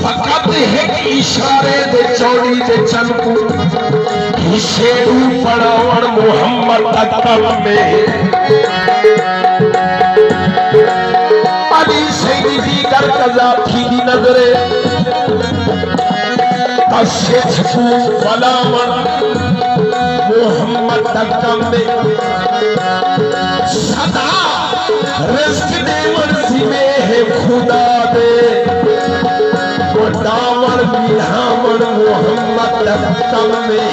फकत एक इशारे दे चौड़ी दे चल को हिसेड़ू पड़ावण मोहम्मद अकरम में अली सैदी कर कजा थी नजरे तशेछू पलावण मोहम्मद अकरम में सदा रिस्क देवन सिमे है खुदा दे दावण बिहावण मोहम्मद अकरम में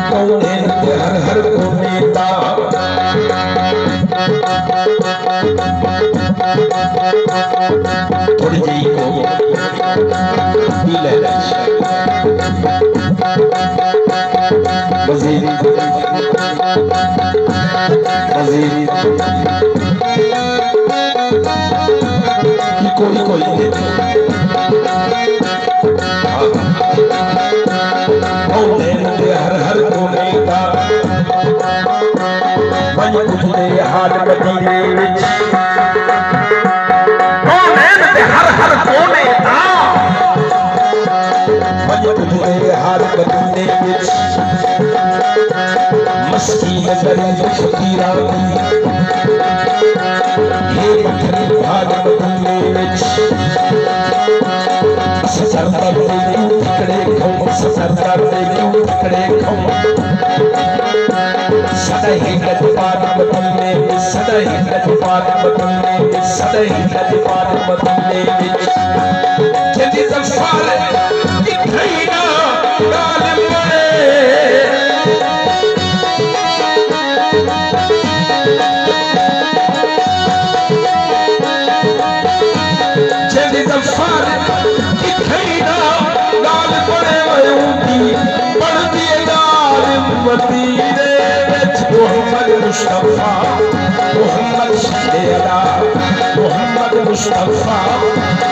कौने हर हर को नेता थोड़ी जी को दिले वजीर कोई हर हर को नेता मन कुछने हाथ मदीने विच हर हर को नेता मन कुछने हाथ मदीने विच मस्कीन गरीब फकीरा हे बखरी हाथ मदीने विच सरदार दे क्यों ठिकड़े खाओ सरदार दे क्यों ठिकड़े खाओ सदा ही लजपात बदलने सदा ही लजपात बदलने सदा ही लजपात बदलने जदी ज़फ़र की खैना गालिब बने जदी ज़फ़र की खैना गालिब बने वयूदी पढ़ दिए गालिब मदीने मोहम्मद मुस्तफा मोहम्मद सल्लल्लाह मोहम्मद मुस्तफा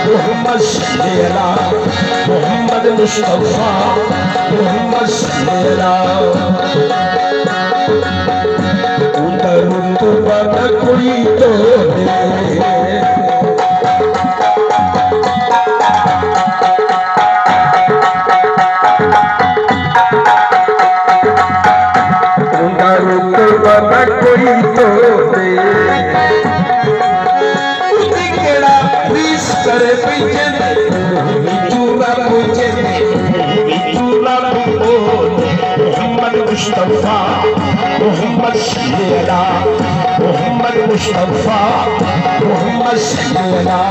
मोहम्मद सल्लल्लाह मोहम्मद मुस्तफा मोहम्मद सल्लल्लाह उधर तो बना कोई तो कोई तो दे केड़ा रीस करे पीछे चूरा पूछे चूरा मोहम्मद मुस्तफा मोहम्मद सल्लल्लाह मोहम्मद मुस्तफा मोहम्मद सल्लल्लाह